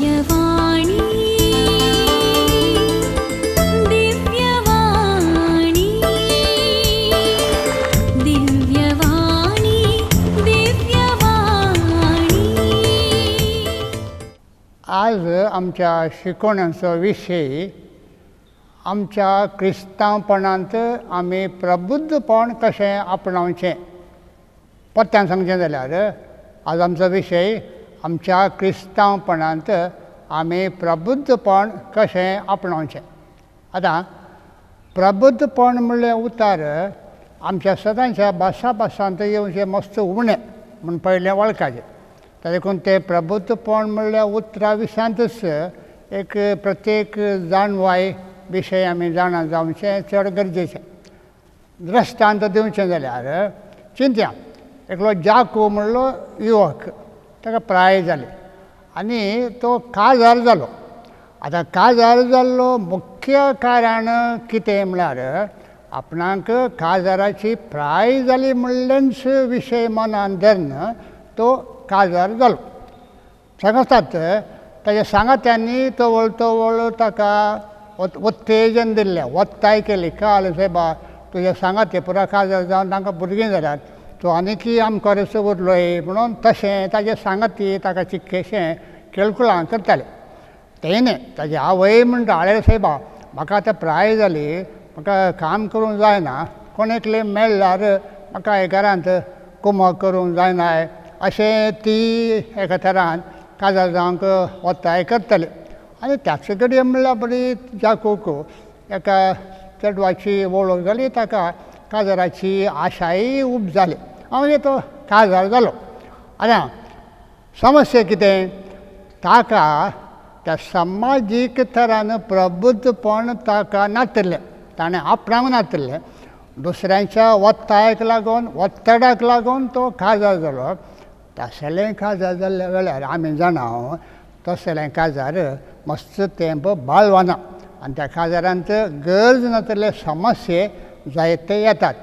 दिव्यवाणी दिव्यवाणी दिव्यवाणी दिव्यवाणी। आज आमच्या शिकवण्याचो विशय आमच्या क्रिस्तांवपणांत आमी प्रबुद्धपण कशें आपणावचें। पत्त्यान सांगचें जाल्यार आज आमचो विशय आमच्या क्रिस्तांवपणांत आमी प्रबुद्धपण कशें आपणावचें। आतां प्रबुद्धपण म्हणलें उतार आमच्या सदांच्या भासांत येवचें मस्त उणें म्हूण पयलें वळखाचें। ताका लागून तें प्रबुद्धपण म्हणल्या उतरा विशयांतच एक प्रत्येक जाणवाय विशय आमी जाणा जावचें चड गरजेचें। दृश्टांत दिवचें जाल्यार चिंतया, एकलो जाकूब म्हणलो युवक, ताका प्राय जाली आनी तो काजार जालो। आतां काजार जाल्लो मुख्य कारण कितें म्हळ्यार आपणाक काजाराची प्राय जाली म्हणलेंच विशय मनान धरून तो काजार जालो। सांगतात ताच्या सांगात्यांनी तो वळतो ताका उत्तेजन दिल्लें, वत्ताय केली, काल सायबा तुजे सांगाते पुरा काजार जावन तांकां भुरगीं जाल्यात, तूं आनीकय आमकां उरलोय म्हणून तशें ताजे सांगाती ताका चिक्केशें केळकुळां करताले। तेणे ताजी आवय म्हणटा, आळे सायबा म्हाका आतां प्राय जाली, म्हाका काम करूंक जायना, कोण एकलें मेळ्ळ्यार म्हाका हे घरांत कुमक करूंक जायनाय, अशें ती एका तरान काजार जावंक वत्ताय करताली। आनी त्याच घडये म्हणल्यार बरी जाकूक एका चेडवाची वळख जाली, ताका काजाराची आशाय उब जाली आनी तो काजार जालो। आतां समस्या कितें, ताका त्या समाजीक तरान प्रबुद्धपण ताका नातिल्लें, ताणें आपणाक नातिल्लें, दुसऱ्यांच्या वत्तायक लागून वत्तडाक लागून तो काजार जालो। तसलें काजार जाल्ल्या वेळार आमी जाणां तसलें काजार मस्त तेंप बाळवाना आनी त्या काजारांत गरज नातिल्ले समस्ये जायते येतात।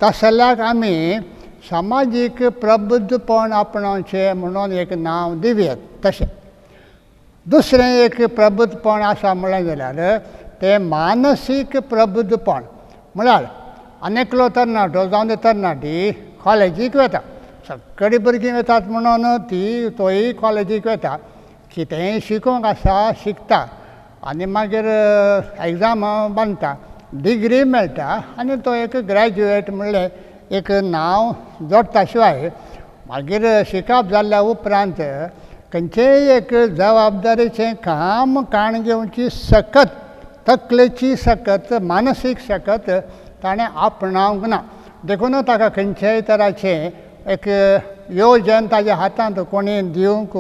तसल्याक आमी समाजीक प्रबुद्धपण आपणावचें म्हणून एक नांव दिवयात। तशें दुसरें एक प्रबुद्धपण आसा म्हणलें जाल्यार तें मानसीक प्रबुद्धपण। म्हळ्यार अनेकलो तरणाटो जावं तरणाटी कॉलेजीक वता, सगळीं भुरगीं वतात म्हणून तोय कॉलेजीक वता, कितेंय शिकूंक आसा शिकता आनी मागीर एग्जाम बांदता, डिग्री मेळटा आनी तो एक ग्रॅज्युएट म्हणलें एक नांव जोडटा शिवाय मागीर शिकप जाल्ल्या उपरांत खंयचेय एक जबाबदारीचें काम काण घेवची सकत, तकलेची सकत, मानसीक सकत ताणें आपणावंक ना। देखून ताका खंयचेय तराचें एक येवजन ताज्या हातांत कोणी दिवंक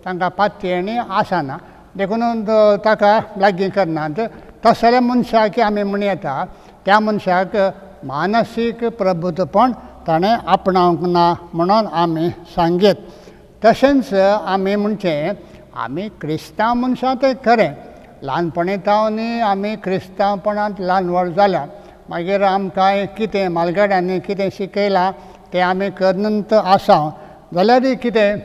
तांकां पाती आनी आसना, देखून ताका लागीं करनात। तसल्या मनशाक आमी म्हूण येता, त्या मनशाक मानसीक प्रबुद्धपण ताणें आपणावंक ना म्हणून आमी सांगयत। तशेंच आमी म्हणचें आमी क्रिस्तांव मनशां तें खरें, ल्हानपणींतावनी आमी क्रिस्तांवपणांत ल्हान व्हड जाल्या, मागीर आमकां कितें मालगाड्यांनी कितें शिकयलां तें आमी करनंत आसा जाल्यार कितें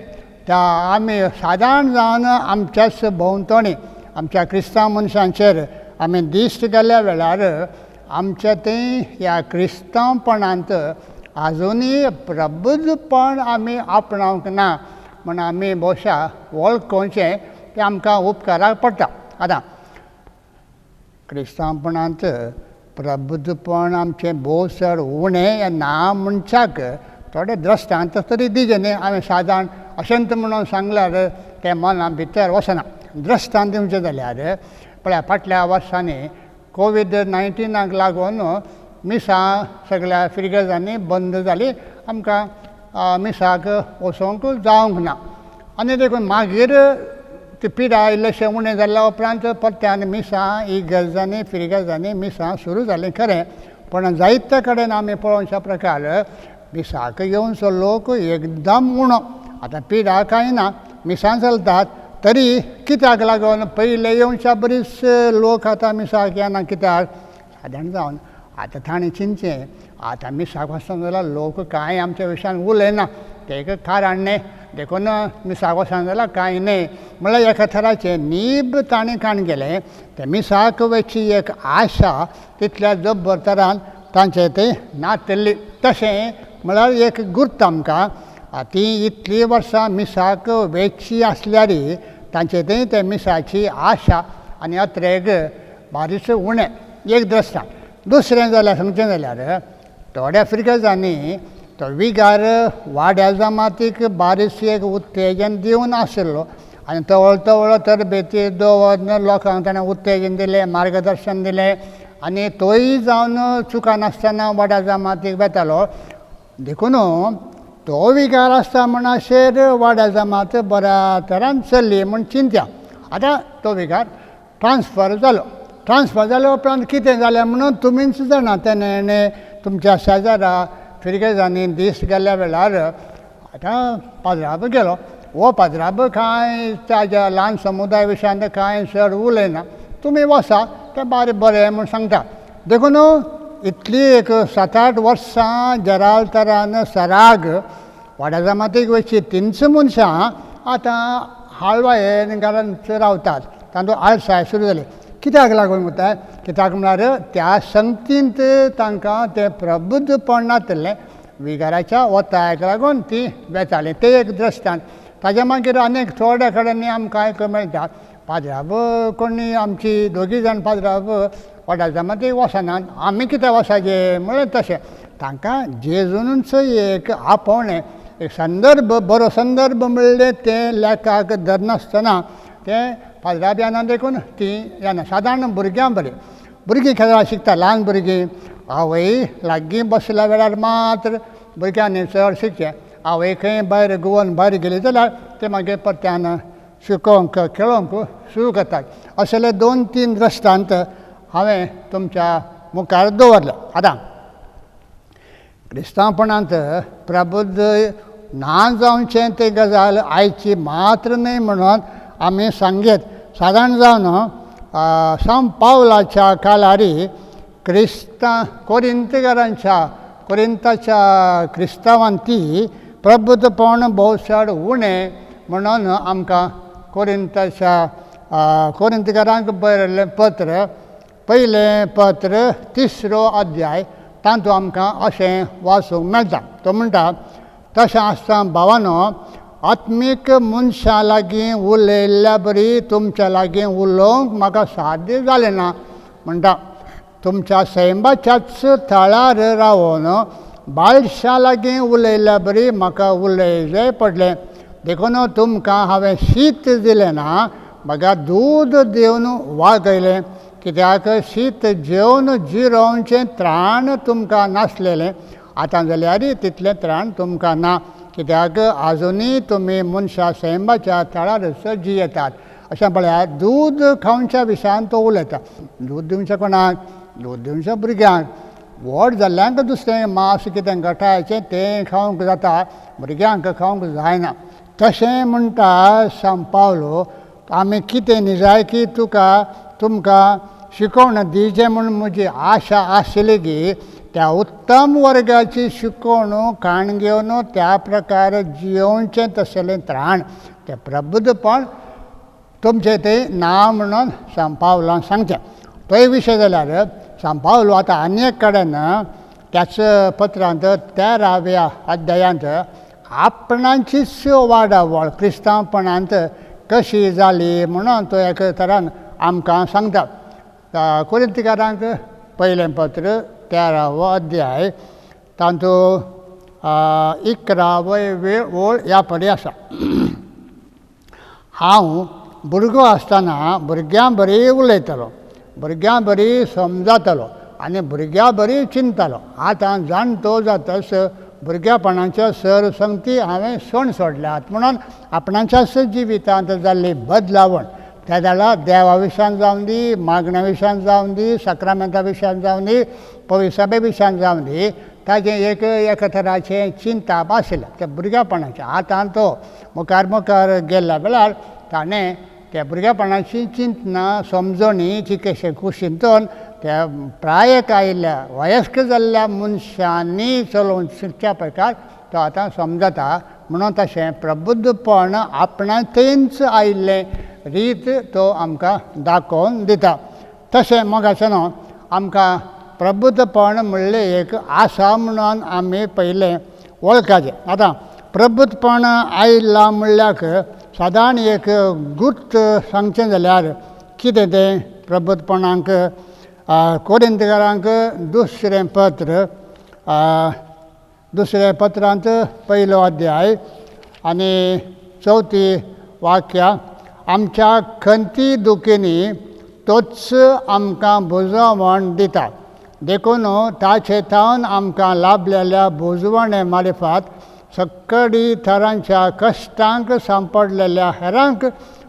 त्या आमी सादारण जावन आमच्याच भोंवतणी आमच्या क्रिस्तांव मनशांचेर आमी दिश्ट गेल्या वेळार आमच्या थंय ह्या क्रिस्तांवपणांत आजुनूय प्रबुद्धपण आमी आपणावंक ना म्हूण आमी भोवशा वळखुचें तें आमकां उपकाराक पडटा। आतां क्रिस्तांवपणांत प्रबुद्धपण आमचें भोव चड उणें ना मनशाक थोडे दृश्टांत तरी दिजे न्ही। हांवें सादारण अशेंत म्हणून सांगल्यार तें मना भितर वचना। दृश्टांत दिवचें जाल्यार पळया, फाटल्या वर्सांनी कोविड-19 लागून मिसां सगळ्या फिरगेजांनी बंद जाली, आमकां मिसाक वचोंक जावंक ना आनी देखून मागीर ती पिडा इल्लेशें उणें जाल्ल्या उपरांत परत्यान मिसां इगर्जांनी फिरगेजांनी मिसां सुरू जालीं खरें, पण जायते कडेन आमी पळोवच्या प्रकार मिसाक येवचो लोक एकदम उणो। आतां पिडा कांय ना, मिसां चलतात, तरी कित्याक लागून पयले येवच्या बरीच लोक आतां मिसाक येना, कित्याक सादारण जावन आतां ताणें चिंतचें आतां मिसाक वचून जाल्यार लोक कांय आमच्या विशयान उलयना, तें एक कारण न्ही। देखून मिसाक वचना जाल्यार कांय न्ही म्हळ्यार एका थराचें नीब ताणें काण केलें ते मिसाक वयची एक आशा तितल्या जब्बर तरान तांचे ते नातल्ली तशें म्हळ्यार एक गुर्त आमकां ती इतलीं वर्सां मिसाक वेची आसल्यारय तांचे ते मिसाची आशा आनी अत्रेग बारीच उणें एक दृश्टांत दुसरें जाल्यार सांगचें जाल्यार थोड्या फ्रिगजांनी तो विगार वाड्या जमातीक बारीकशी एक उत्तेजन दिवन आशिल्लो आनी तवळ तवळ तरबेती दवरून लोकांक ताणें उत्तेजन दिलें मार्गदर्शन दिलें आनी तोय जावन चुका नासतना वाड्या जमातीक वेतालो देखून तो विगार आसता म्हणसर वाड्या जमात बऱ्या तरान चल्ली म्हूण चिंत्या आतां तो विगार ट्रान्सफर जालो उपरांत कितें जालें म्हणून तुमीच जाणा तेणें तुमच्या शेजारा फिरगेजांनी दीस गेल्या वेळार आतां पाजराब गेलो हो पाजराब कांय ताज्या ल्हान समुदाय विशयान कांय चड उलयना तुमी वसा तें बरें म्हूण सांगता देखून इतली एक 7-8 वर्सां जरालतरान सराग वाड्या जमातीक वयची 300 मनशां आतां हाळवायेन घरांत रावतात तांचो आळसाय सुरू जाली कित्याक लागून म्हणटा कित्याक म्हळ्यार त्या संगतींत तांकां तें प्रबुद्धपण नातलें विगाराच्या वतायाक लागून ती वेचाली तें एक दृश्टांत ताज्या मागीर आनीक थोड्या कडेन आमकां आयकूंक मेळटा पाजराब कोणी आमची दोगी जाण पाजराब वाड्या जमातीक वचनात आमी कितें वचाचें म्हळ्यार तशें तांकां जेजूनच एक आपोवणें एक संदर्भ बरो संदर्भ म्हणलें तें लेखाक धरनासतना तें पाजराब येना देखून ती येना सादारण भुरग्यां भुरगीं खेळा शिकता ल्हान भुरगीं आवय लागीं बसल्या वेळार मात्र भुरग्यांनी चड शिकचें आवय खंय भायर गोवन भायर गेली जाल्यार ते मागीर परत्यान शिकोवंक खेळोवंक सुरू करतात असले 2-3 दृश्टांत हांवें तुमच्या मुखार दवरले आतां क्रिस्तांवपणांत प्रबुध्द ना जावचें तें गजाल आयची मात्र न्ही म्हणून आमी सांगेत सादारण जावन सांत पावलाच्या कालारी कोरिंताच्या क्रिस्तांवांती प्रबुध्दपण भोव चड उणें म्हणून आमकां कोरिंतकारांक बरयल्लें पत्र पयलें पत्र 3रो अध्याय तातूंत आमकां अशें वाचूंक मेळटा तो म्हणटा तशें आसता भावानो आत्मीक मनशां लागीं उलयल्ल्या बरी तुमच्या लागीं उलोवंक म्हाका साध्य जालें ना म्हणटा तुमच्या सैमाच्याच थळार रावून बाळशां लागीं उलयल्ल्या बरी म्हाका उलयचें पडलें देखून तुमकां हांवें शीत दिलें ना म्हाका दूद दिवन वागयलें कित्याक शीत जेवन जिरोवचें त्राण तुमकां नासलेलें आतां जाल्यार तितलें त्राण तुमकां ना कित्याक आजुनूय तुमी मनशां सैमाच्या थळारच जियेतात अशें म्हळ्यार दूद खावच्या विशयान तो उलयता दूद दिवचें कोणाक दूद दिवचें भुरग्यांक व्हड जाल्ल्यांक दुसरें मांस कितें गठायचें तें खावंक जाता भुरग्यांक खावंक जायना तशें म्हणटा सांत पावलो आमी कितें न्ही जाय की तुमकां शिकोवण दिवचें म्हूण म्हजी आशा आसली की त्या उत्तम वर्गाची शिकोवण काण घेवन त्या प्रकार जियोवचें तसलें त्राण तें प्रबुध्दपण तुमचें तें ना म्हणून सांत पावलान सांगचें तोय विशय जाल्यार सांत पावलो आतां आनी एक कडेन त्याच पत्रांत 13व्या अध्यायांत आपणाचीच वाडावळ क्रिस्तांवपणांत कशी जाली म्हणून तो एक तरान आमकां सांगता कोरिंतकारांक पयलें पत्र 13वो अध्याय तातूंत 11वी ओळ ह्या परी आसा हांव भुरगो आसतना भुरग्यां बरी उलयतालो भुरग्यां बरी समजतालो आनी भुरग्यां बरी चिंततालो आतां जाणटो जातस भुरग्यापणाच्यो सरसंगती हांवें सोडल्यात म्हणून आपणाच्याच जिवितांत जाल्ली बदलावण त्या जाल्यार देवा विशयान जावं दी मागण्या विशयान जावं दी सक्रामेंता विशयान जावं दी पवित्रसभे विशयान जावं दी ताजें एक तराचें चिंताप आशिल्लें तें भुरग्यापणाचें आतां तो मुखार गेल्ल्या वेळार ताणें त्या भुरग्यापणाची चिंतना समजणी ती कशें कुशींतून त्या प्रायेक आयिल्ल्या वयस्क जाल्ल्या मनशांनी चलोवन शिकच्या प्रकार तो आतां समजता म्हणून तशें प्रबुद्धपण आपणांतच आयिल्लें रीत तो आमकां दाखोवन दिता. तशें मोगाचें न्हू, आमकां प्रबुद्धपण म्हणलें एक आसा म्हणून आमी पयलें वळखपाचें. आतां प्रबुद्धपण आयिल्लां म्हणल्यार सादारण एक गुर्त सांगचें जाल्यार कितें तें प्रबुद्धपणाक कोरिंथकारांक दुसरें पत्र, दुसऱ्या पत्रांत 1 अध्याय आनी 4 वाक्यां, आमच्या खंती दुखींनी तोच आमकां बुजवण दिता, देखून ताचे थावन आमकां लाभलेल्या बुजवणे मार्फत सक्कडी थरांच्या कश्टांक सांपडलेल्या हेरांक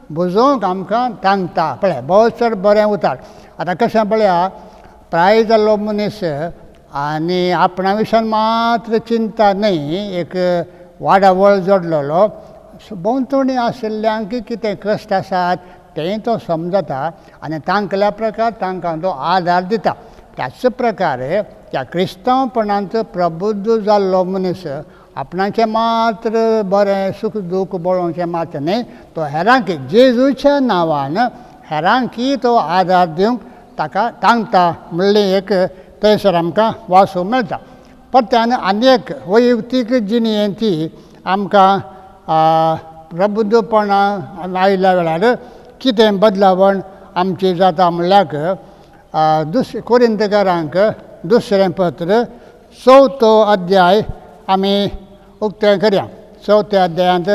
बुजोवंक आमकां सांगता. पळय, बहुत चड बरें उतर. आतां कशें पळया, प्राय जाल्लो मनीस आनी आपणा विशयान मात्र चिंता न्हय, एक वाडावळ जोडलेलो, भोंवतणी आशिल्ल्यांक कितें कश्ट आसात तें तो समजता आनी तांकल्या प्रकार तांकां तो आदार दिता. त्याच प्रकारे त्या क्रिस्तांवपणांत प्रबुद्ध जाल्लो मनीस आपणाचें मात्र बरें सूख दूख बळोवचें मात्र न्हय, तो हेरांक जेजूच्या नांवान हेरांकी तो आदार दिवंक ताका सांगता म्हणलें एक थंयसर आमकां वाचूंक मेळटा. परत्यान आनी एक वैयक्तीक जिणेंती आमकां प्रबुद्धपणां आयिल्ल्या वेळार कितें बदलावण आमची जाता म्हणल्यार कोरिंथकारांक दुसरें पत्र 4 अध्याय आमी उक्तें करया. 4 अध्यायांत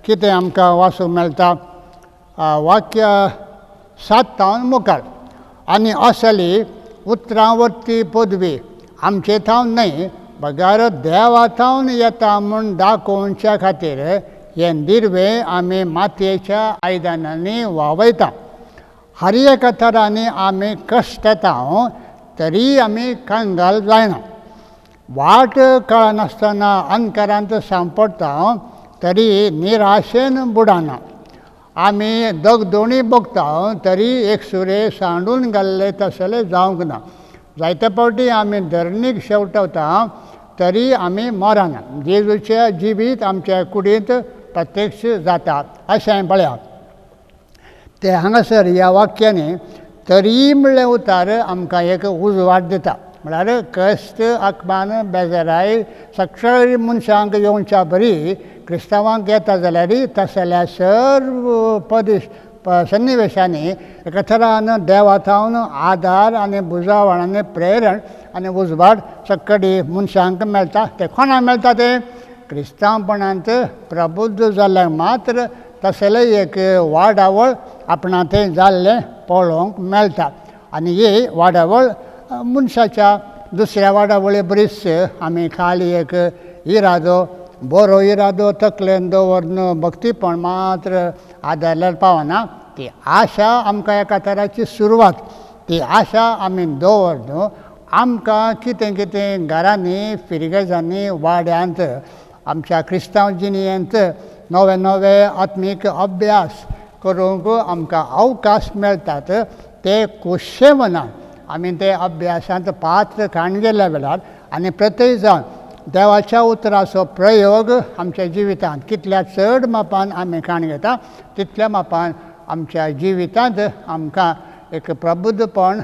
कितें आमकां वाचूंक मेळटा, वाक्य 7 मुखार, आनी असली उतरावर्ती पदवी आमचे थावन न्हय, बगार देवा थावन येता म्हूण दाखोवच्या खातीर हे निर्वे आमी मातयेच्या आयदनांनी वावयता. हर एका तरांनी आमी कश्टतां तरी आमी कांगाल जायना. वाट कळनासतना अंधकारांत सांपडता तरी निराशेन बुडाना. आमी दगदोणी भोगता तरी एकसुरे सांडून घाल्ले तसले जावंक ना. जायते फावटी आमी धरणीक शेवटवता तरी आमी मरना. जेजूचें जिवीत आमच्या कुडींत प्रत्यक्ष जाता अशें पळया. ते हांगासर ह्या वाक्यांनी तरी म्हणलें उतार आमकां एक उजवाड दिता. म्हळ्यार कश्ट, आत्मान, बेजाराय सगळ्या मनशांक येवच्या बरी क्रिस्तांवांक येता जाल्यार तसल्या सर्व सन्निवेशांनी एका तरान देवा थावन आदार आनी बुजावण आनी प्रेरण आनी उजवाड सक्कडी मनशांक मेळटा. ते कोणाक मेळटा? ते क्रिस्तांवपणांत प्रबुद्ध जाल्ल्यांक मात्र तसलें एक वाडावळ आपणा थंय जाल्लें पळोवंक मेळटा. आनी ही वाडावळ मनशाच्या दुसऱ्या वाडावळी बरीच आमी खाली एक इरादो, बरो इरादो तकलेन दवरून भक्तीपण मात्र आदारल्यार पावना. ती आशा आमकां एका तराची सुरवात, ती आशा आमी दवरून आमकां कितें कितें घरांनी, फिरगेजांनी, वाड्यांत, आमच्या क्रिस्तांव जिणेंत नवे नवे आत्मीक अभ्यास करूंक आमकां अवकाश मेळटात. ते खुशे मनान आमी ते अभ्यासांत पात्र काण गेल्या वेळार आनी प्रत्येक जावन देवाच्या उतराचो प्रयोग आमच्या जिवितांत कितल्या चड मापान आमी काण घेता तितल्या मापान आमच्या जिवितांत आमकां एक प्रबुद्धपण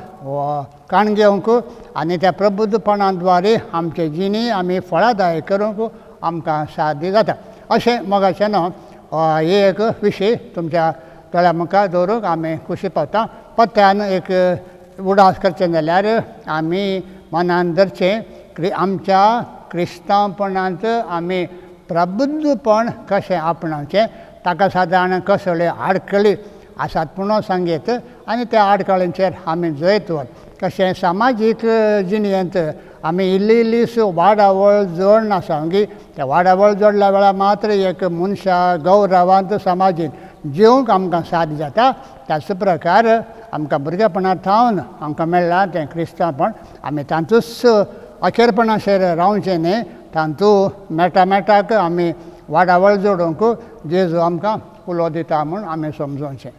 काण घेवंक आनी त्या प्रबुद्धपणा द्वारे आमचे जिणी आमी फळादायक करूंक आमकां साध्य जाता. अशें मोगाचें न्हू, हे एक विशय तुमच्या दोळ्या मुखार दवरूंक आमी खुशी पावता. पत्त्यान एक उडास करचें जाल्यार आमी मनान धरचें आमच्या क्रिस्तांवपणांत आमी प्रबुद्धपण कशें आपणावचें, ताका सादारण कसले आडखळी आसात म्हणून सांगीत आनी त्या आडखळींचेर आमी जैत वत. कशें सामाजीक जिणेंत आमी इल्ली इल्लीस वाडावळ जोड नासंगी, त्या वाडावळ जोडल्या वेळार मात्र एक मनशा गौरवांत समाजीन जिवंक आमकां साद जाता. त्याच प्रकार आमकां भुरगेपणा थावन आमकां मेळ्ळां तें क्रिस्तांवपण. आमी तांतूच अखेरपणाचेर रावचें न्हय, तांतू मेटाक आमी वाडावळ जोडूंक जेजू आमकां उलो दिता म्हूण आमी समजोवचें.